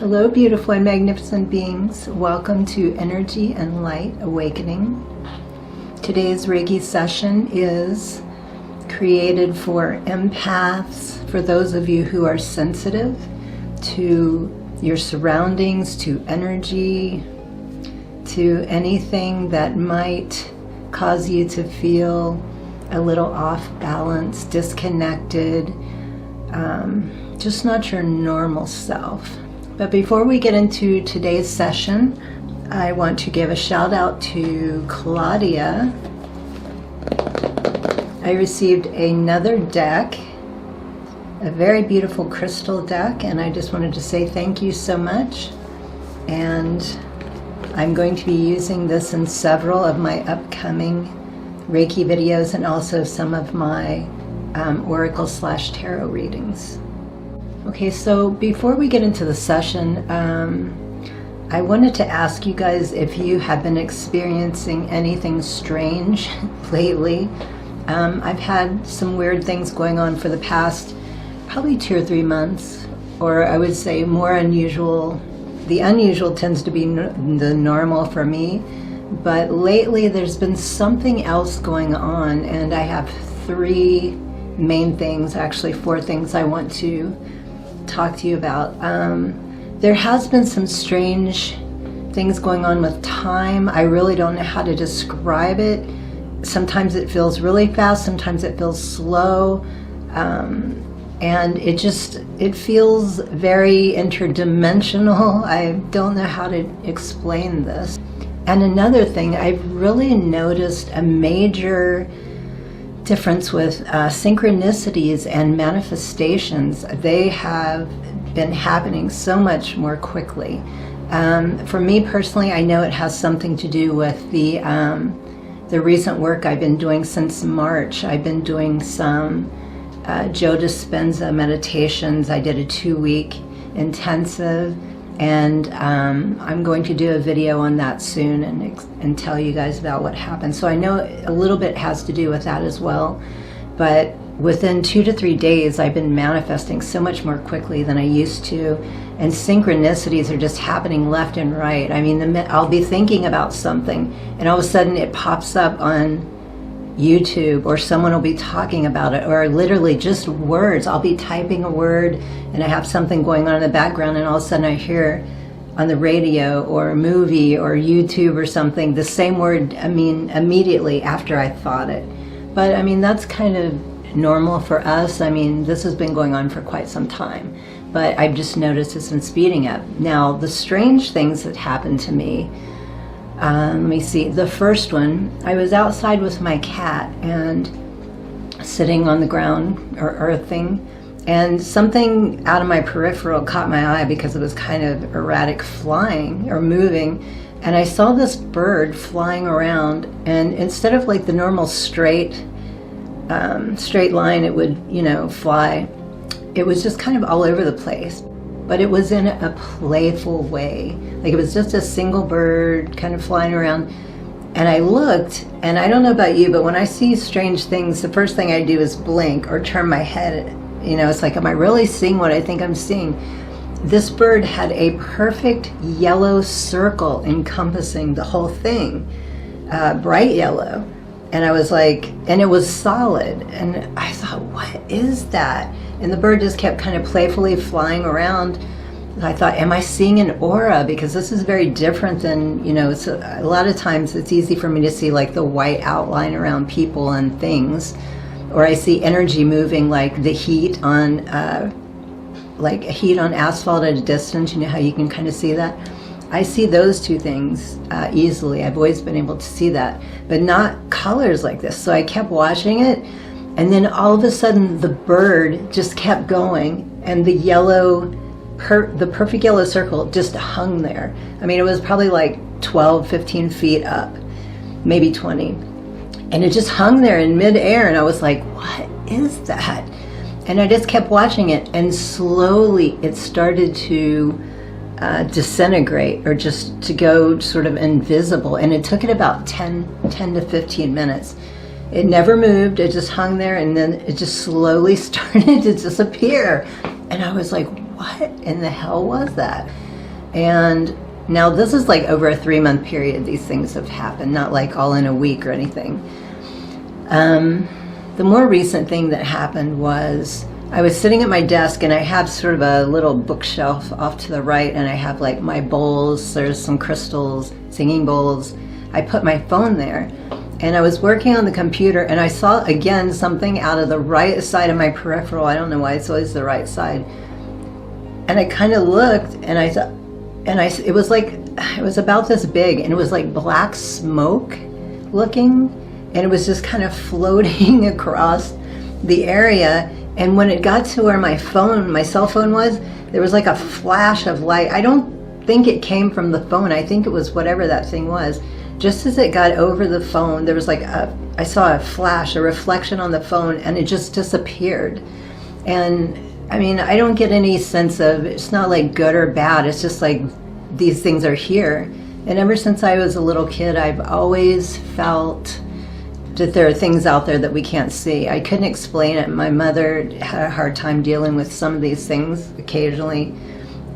Hello, beautiful and magnificent beings. Welcome to Energy and Light Awakening. Today's Reiki session is created for empaths, for those of you who are sensitive to your surroundings, to energy, to anything that might cause you to feel a little off balance, disconnected, just not your normal self. But before we get into today's session, I want to give a shout out to Claudia. I received another deck, a very beautiful crystal deck, and I just wanted to say thank you so much. And I'm going to be using this in several of my upcoming Reiki videos and also some of my Oracle/Tarot readings. Okay, so before we get into the session, I wanted to ask you guys if you have been experiencing anything strange lately. I've had some weird things going on for the past probably 2 or 3 months, or I would say more unusual. The unusual tends to be the normal for me, but lately there's been something else going on, and I have 3 main things, actually 4 things I want to talk to you about. There has been some strange things going on with time. I really don't know how to describe it. Sometimes it feels really fast, sometimes it feels slow, and it feels very interdimensional. I don't know how to explain this. And another thing, I've really noticed a major difference with synchronicities and manifestations. They have been happening so much more quickly. For me personally, I know it has something to do with the recent work I've been doing since March. I've been doing some Joe Dispenza meditations. I did a 2-week intensive, and I'm going to do a video on that soon and tell you guys about what happened. So I know a little bit has to do with that as well, but within 2 to 3 days I've been manifesting so much more quickly than I used to, and synchronicities are just happening left and right. I mean, I'll be thinking about something and all of a sudden it pops up on YouTube, or someone will be talking about it, or literally just words. I'll be typing a word and I have something going on in the background, and all of a sudden I hear on the radio or a movie or YouTube or something the same word, I mean, immediately after I thought it. But I mean, that's kind of normal for us. I mean, this has been going on for quite some time, but I've just noticed it's been speeding up. Now, the strange things that happened to me, let me see. The first one, I was outside with my cat and sitting on the ground or earthing, and something out of my peripheral caught my eye because it was kind of erratic flying or moving, and I saw this bird flying around, and instead of like the normal straight line it would, you know, fly, it was just kind of all over the place. But it was in a playful way. Like, it was just a single bird kind of flying around. And I looked, and I don't know about you, but when I see strange things, the first thing I do is blink or turn my head. You know, it's like, am I really seeing what I think I'm seeing? This bird had a perfect yellow circle encompassing the whole thing, bright yellow. And I was like, and it was solid. And I thought, what is that? And the bird just kept kind of playfully flying around. And I thought, am I seeing an aura? Because this is very different than, you know, it's a lot of times it's easy for me to see like the white outline around people and things. Or I see energy moving, like the heat on, asphalt at a distance. You know how you can kind of see that? I see those 2 things easily. I've always been able to see that, but not colors like this. So I kept watching it, and then all of a sudden the bird just kept going, and the perfect yellow circle just hung there. I mean, it was probably like 12, 15 feet up, maybe 20. And it just hung there in midair, and I was like, what is that? And I just kept watching it, and slowly it started to disintegrate, or just to go sort of invisible. And it took it about 10 to 15 minutes. It never moved, it just hung there, and then it just slowly started to disappear. And I was like, what in the hell was that? And now this is like over a 3-month period these things have happened, not like all in a week or anything. The more recent thing that happened was I was sitting at my desk, and I have sort of a little bookshelf off to the right, and I have like my bowls, there's some crystals, singing bowls. I put my phone there, and I was working on the computer, and I saw again something out of the right side of my peripheral. I don't know why it's always the right side. And I kind of looked, and I thought, it was like, it was about this big, and it was like black smoke looking, and it was just kind of floating across the area. And when it got to where my cell phone was, there was like a flash of light. I don't think it came from the phone. I think it was whatever that thing was. Just as it got over the phone, there was like I saw a flash, a reflection on the phone, and it just disappeared. And I mean, I don't get any sense of, it's not like good or bad. It's just like these things are here. And ever since I was a little kid, I've always felt that there are things out there that we can't see. I couldn't explain it. My mother had a hard time dealing with some of these things occasionally.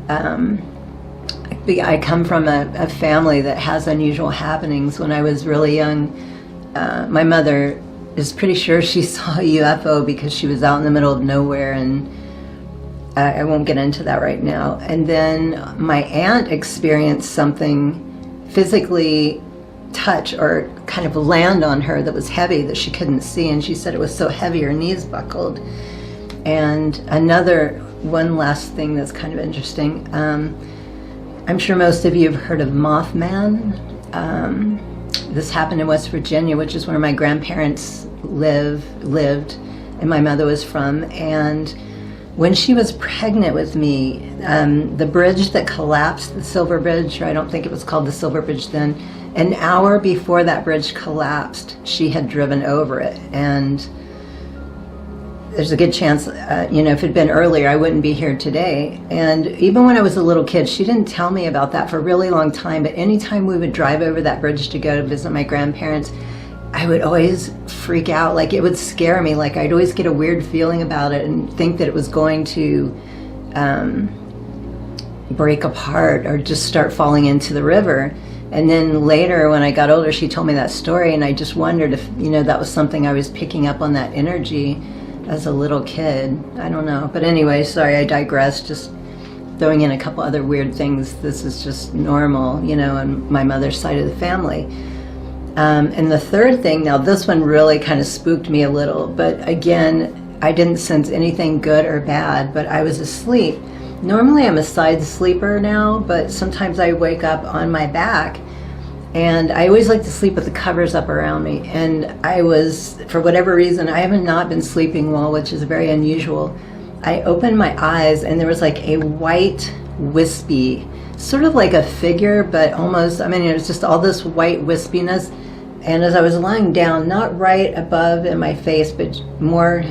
I come from a family that has unusual happenings. When I was really young, my mother is pretty sure she saw a UFO because she was out in the middle of nowhere, and I won't get into that right now. And then my aunt experienced something physically touch or kind of land on her that was heavy that she couldn't see, and she said it was so heavy her knees buckled. And one last thing that's kind of interesting, I'm sure most of you have heard of Mothman. This happened in West Virginia, which is where my grandparents lived and my mother was from. And when she was pregnant with me, the bridge that collapsed, the Silver Bridge, or I don't think it was called the Silver Bridge then, an hour before that bridge collapsed, she had driven over it. And there's a good chance, if it had been earlier, I wouldn't be here today. And even when I was a little kid, she didn't tell me about that for a really long time. But anytime we would drive over that bridge to go to visit my grandparents, I would always freak out. Like, it would scare me. Like, I'd always get a weird feeling about it and think that it was going to break apart or just start falling into the river. And then later, when I got older, she told me that story, and I just wondered if, that was something I was picking up on, that energy as a little kid. I don't know. But anyway, sorry, I digress. Just throwing in a couple other weird things. This is just normal, on my mother's side of the family. And the third thing, now this one really kind of spooked me a little, but again, I didn't sense anything good or bad, but I was asleep. Normally I'm a side sleeper now, but sometimes I wake up on my back, and I always like to sleep with the covers up around me. And I was, for whatever reason, I haven't not been sleeping well, which is very unusual. I opened my eyes, and there was like a white, wispy, sort of like a figure, but almost, it was just all this white wispiness. And as I was lying down, not right above in my face, but more,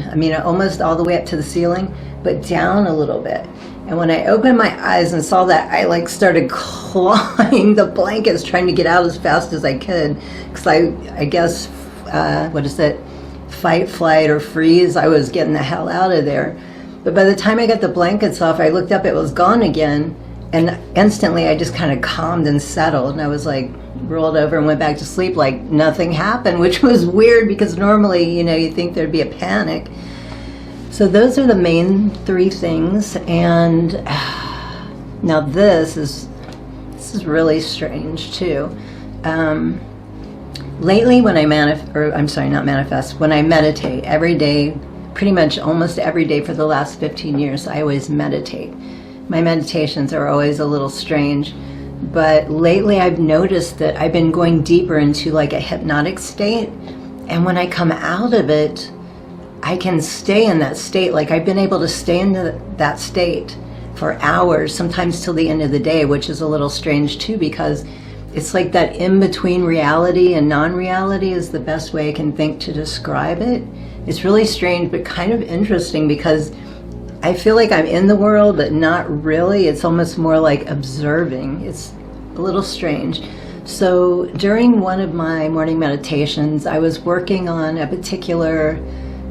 almost all the way up to the ceiling, but down a little bit. And when I opened my eyes and saw that, I started clawing the blankets, trying to get out as fast as I could. Because I guess, fight, flight, or freeze, I was getting the hell out of there. But by the time I got the blankets off, I looked up, it was gone again. And instantly I just kind of calmed and settled. And I was like, rolled over and went back to sleep like nothing happened, which was weird because normally, you think there'd be a panic. So those are the main three things. And now this is really strange too. Lately when I when I meditate every day, pretty much almost every day for the last 15 years, I always meditate. My meditations are always a little strange, but lately I've noticed that I've been going deeper into like a hypnotic state, and when I come out of it, I can stay in that state. Like, I've been able to stay in that state for hours, sometimes till the end of the day, which is a little strange too, because it's like that in-between reality and non-reality is the best way I can think to describe it. It's really strange, but kind of interesting, because I feel like I'm in the world, but not really. It's almost more like observing. It's a little strange. So during one of my morning meditations, I was working on a particular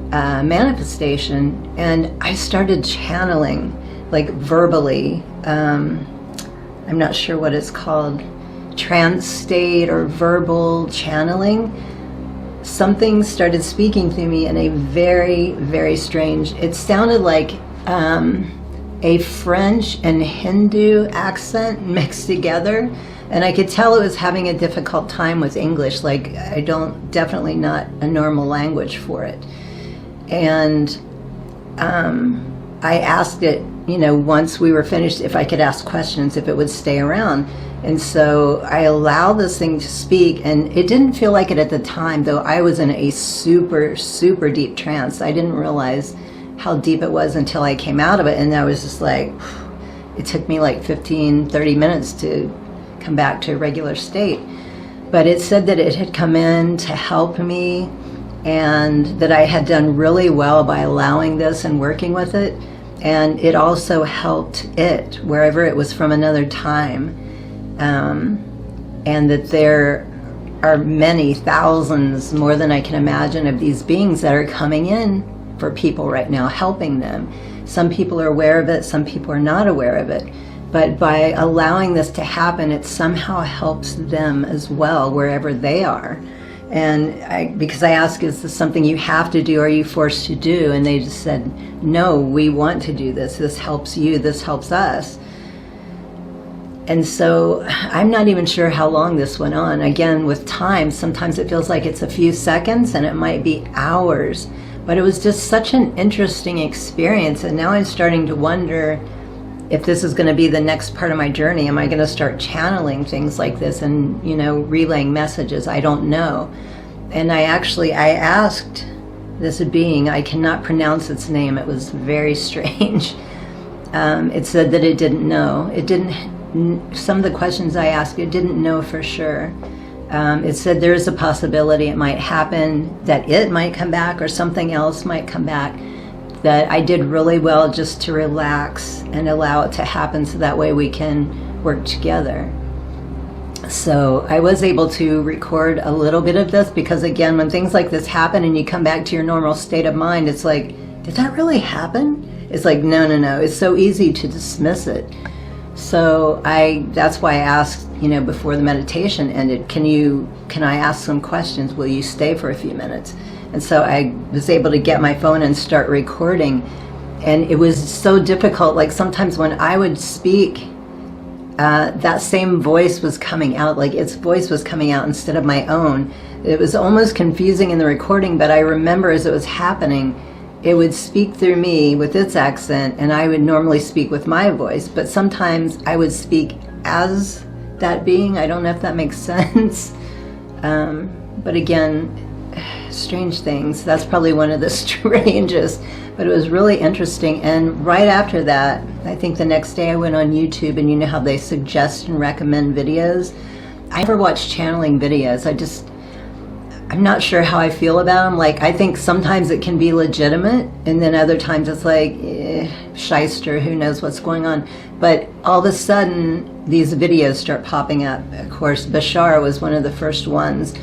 manifestation, and I started channeling, like verbally, I'm not sure what it's called, trance state or verbal channeling, something started speaking through me in a very, very strange, it sounded like a French and Hindu accent mixed together. And I could tell it was having a difficult time with English. Like, definitely not a normal language for it. And I asked it, once we were finished, if I could ask questions, if it would stay around. And so I allowed this thing to speak, and it didn't feel like it at the time, though I was in a super, super deep trance. I didn't realize how deep it was until I came out of it, and I was just like, it took me like 15, 30 minutes to come back to a regular state. But it said that it had come in to help me, and that I had done really well by allowing this and working with it. And it also helped it, wherever it was from another time. And that there are many thousands, more than I can imagine, of these beings that are coming in for people right now, helping them. Some people are aware of it, some people are not aware of it. But by allowing this to happen, it somehow helps them as well, wherever they are. And because I asked, is this something you have to do, or are you forced to do? And they just said, no, we want to do this. This helps you, this helps us. And so I'm not even sure how long this went on. Again, with time, sometimes it feels like it's a few seconds, and it might be hours. But it was just such an interesting experience. And now I'm starting to wonder if this is going to be the next part of my journey. Am I going to start channeling things like this and, relaying messages? I don't know. And I asked this being, I cannot pronounce its name. It was very strange. It said that it didn't know. Some of the questions I asked, it didn't know for sure. It said there is a possibility it might happen, that it might come back or something else might come back, that I did really well just to relax and allow it to happen, so that way we can work together. So I was able to record a little bit of this, because again, when things like this happen and you come back to your normal state of mind, it's like, did that really happen? It's like, no. It's so easy to dismiss it. So that's why I asked, before the meditation ended, can I ask some questions? Will you stay for a few minutes? And so I was able to get my phone and start recording. And it was so difficult. Like, sometimes when I would speak, that same voice was coming out, like its voice was coming out instead of my own. It was almost confusing in the recording, but I remember as it was happening, it would speak through me with its accent, and I would normally speak with my voice, but sometimes I would speak as that being. I don't know if that makes sense. But again, strange things. That's probably one of the strangest, but it was really interesting. And right after that, I think the next day I went on YouTube, and you know how they suggest and recommend videos? I never watch channeling videos. I'm not sure how I feel about them. Like, I think sometimes it can be legitimate, and then other times it's like, shyster, who knows what's going on. But all of a sudden, these videos start popping up. Of course, Bashar was one of the first ones.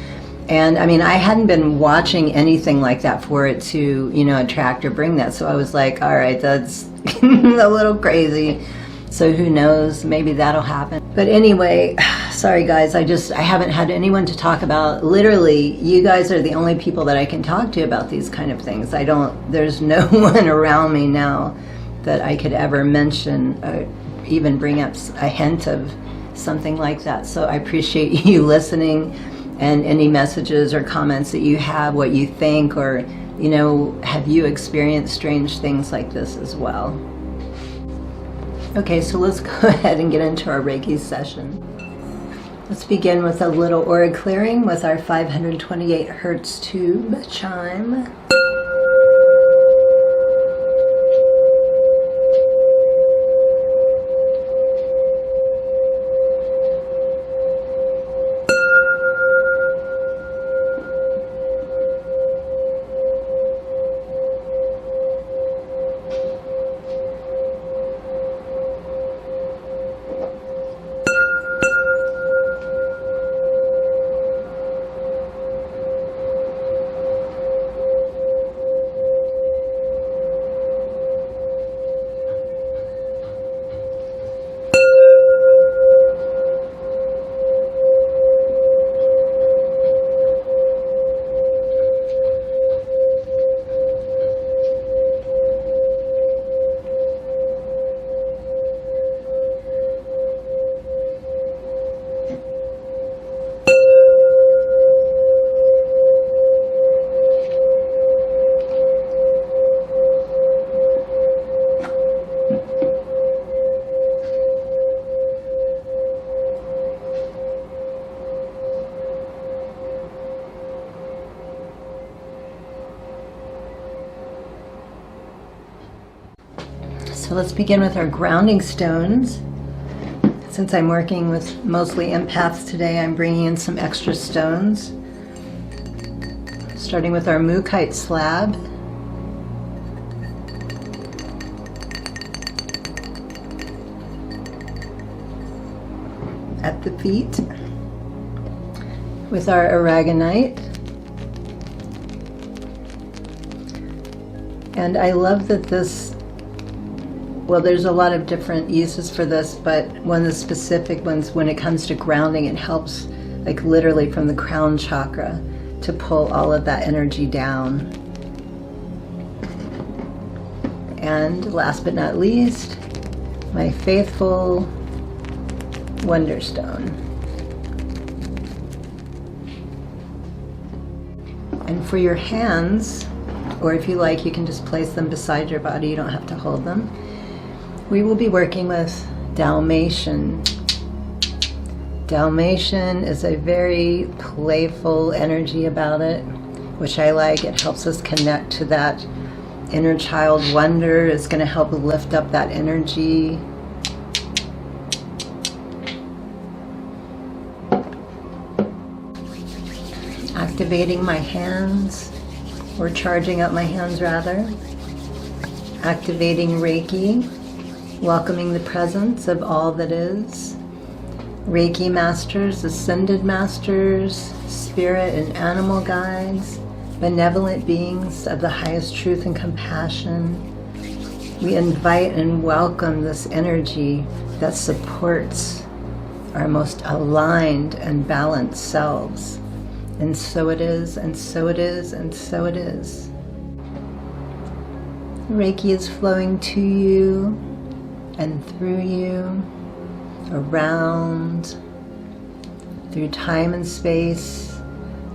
And I mean, I hadn't been watching anything like that for it to, attract or bring that. So I was like, all right, that's a little crazy. So who knows, maybe that'll happen. But anyway, sorry guys, I haven't had anyone to talk about. Literally, you guys are the only people that I can talk to about these kind of things. There's no one around me now that I could ever mention, even bring up a hint of something like that. So I appreciate you listening, and any messages or comments that you have, what you think, or, have you experienced strange things like this as well? Okay, so let's go ahead and get into our Reiki session. Let's begin with a little aura clearing with our 528 Hertz tube chime. So let's begin with our grounding stones. Since I'm working with mostly empaths today, I'm bringing in some extra stones. Starting with our Mukite slab. At the feet. With our aragonite. And I love that this, well, there's a lot of different uses for this, but one of the specific ones, when it comes to grounding, it helps like literally from the crown chakra to pull all of that energy down. And last but not least, my faithful Wonderstone. And for your hands, or if you like, you can just place them beside your body, you don't have to hold them. We will be working with Dalmatian. Dalmatian is a very playful energy about it, which I like. It helps us connect to that inner child wonder. It's going to help lift up that energy. Activating my hands, or charging up my hands rather. Activating Reiki, welcoming the presence of all that is. Reiki masters, ascended masters, spirit and animal guides, benevolent beings of the highest truth and compassion. We invite and welcome this energy that supports our most aligned and balanced selves. And so it is, and so it is, and so it is. Reiki is flowing to you and through you, around, through time and space,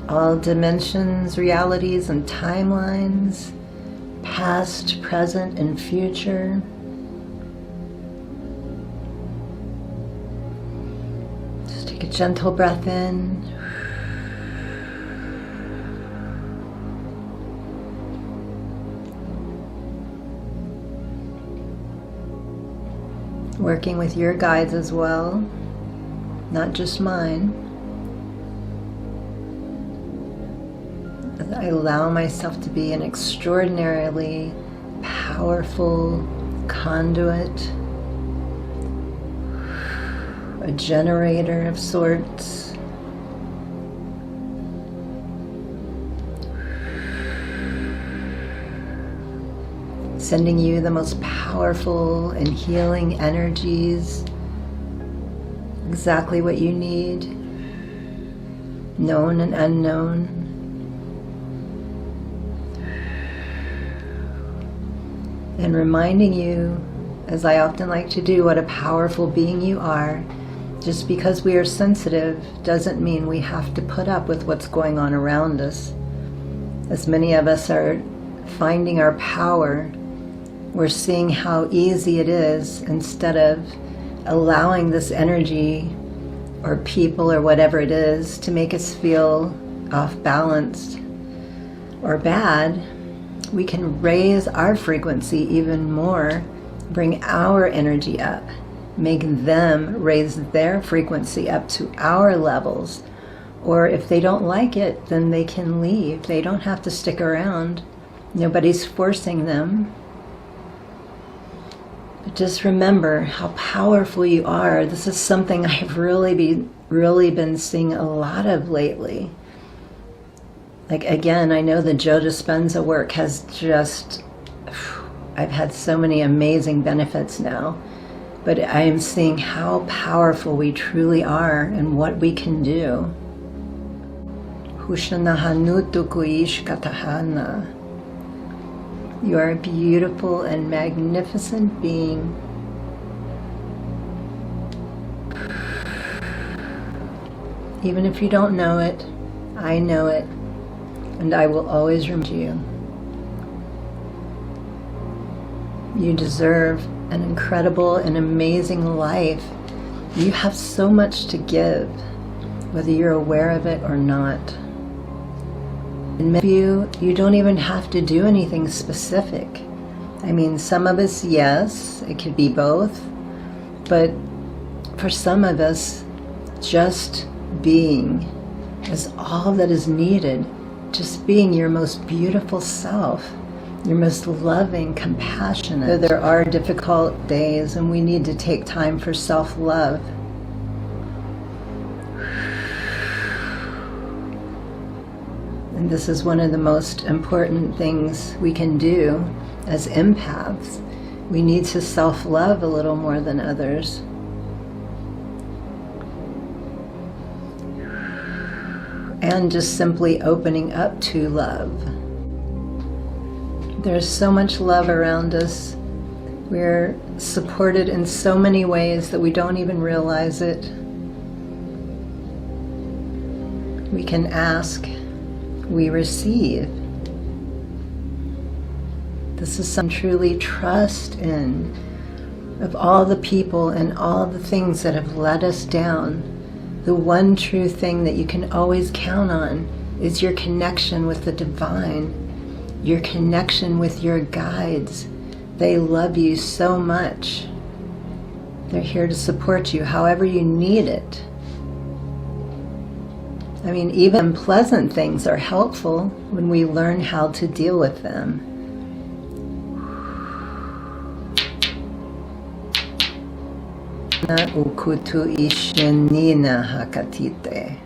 all dimensions, realities, and timelines, past, present, and future. Just take a gentle breath in. Working with your guides as well, not just mine. I allow myself to be an extraordinarily powerful conduit, a generator of sorts. Sending you the most powerful and healing energies, exactly what you need, known and unknown. And reminding you, as I often like to do, what a powerful being you are. Just because we are sensitive doesn't mean we have to put up with what's going on around us. As many of us are finding our power, we're seeing how easy it is, instead of allowing this energy or people or whatever it is to make us feel off balanced or bad, we can raise our frequency even more, bring our energy up, make them raise their frequency up to our levels. Or if they don't like it, then they can leave. They don't have to stick around. Nobody's forcing them. But just remember how powerful you are. This is something I've really been seeing a lot of lately. Like, again, I know the Joe Dispenza work has just, I've had so many amazing benefits now. But I am seeing how powerful we truly are and what we can do. You are a beautiful and magnificent being. Even if you don't know it, I know it, and I will always remind you. You deserve an incredible and amazing life. You have so much to give, whether you're aware of it or not. In many of you, you don't even have to do anything specific. I mean, some of us, yes, it could be both, but for some of us, just being is all that is needed. Just being your most beautiful self, your most loving, compassionate. Though there are difficult days and we need to take time for self-love. And this is one of the most important things we can do as empaths. We need to self-love a little more than others. And just simply opening up to love. There's so much love around us. We're supported in so many ways that we don't even realize it. We can ask, we receive. This is some truly trust in, of all the people and all the things that have let us down. The one true thing that you can always count on is your connection with the divine, your connection with your guides. They love you so much. They're here to support you however you need it. I mean, even unpleasant things are helpful when we learn how to deal with them. Na ukutu ishenina hakatite.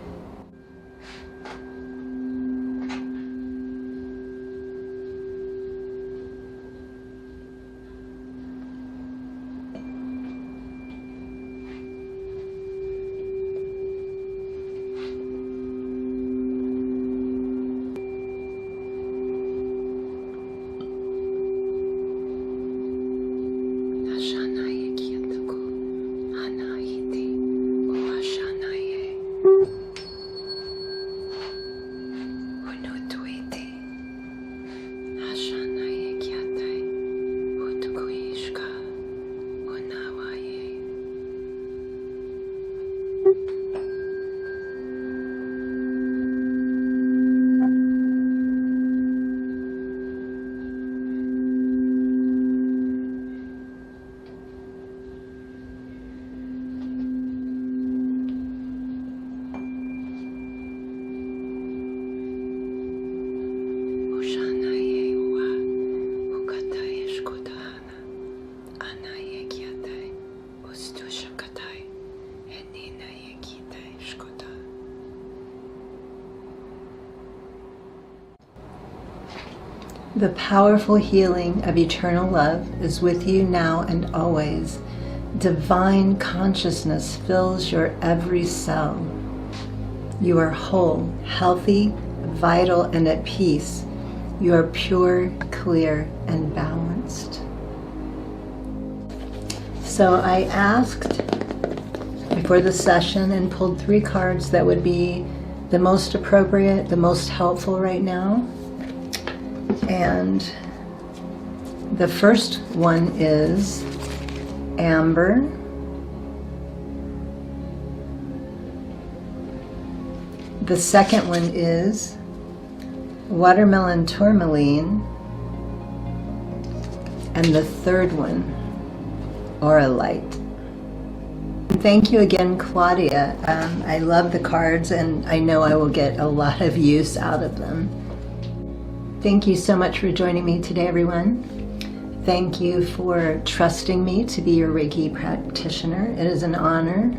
The powerful healing of eternal love is with you now and always. Divine consciousness fills your every cell. You are whole, healthy, vital, and at peace. You are pure, clear, and balanced. So I asked before the session and pulled 3 cards that would be the most appropriate, the most helpful right now. And the first one is amber, the second one is watermelon tourmaline, and the third one, auralite. Thank you again, Claudia. I love the cards and I know I will get a lot of use out of them. Thank you so much for joining me today, everyone. Thank you for trusting me to be your Reiki practitioner. It is an honor.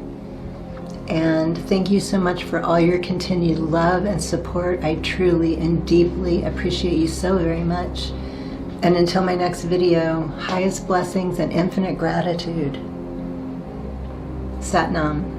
And thank you so much for all your continued love and support. I truly and deeply appreciate you so very much. And until my next video, highest blessings and infinite gratitude. Sat Nam.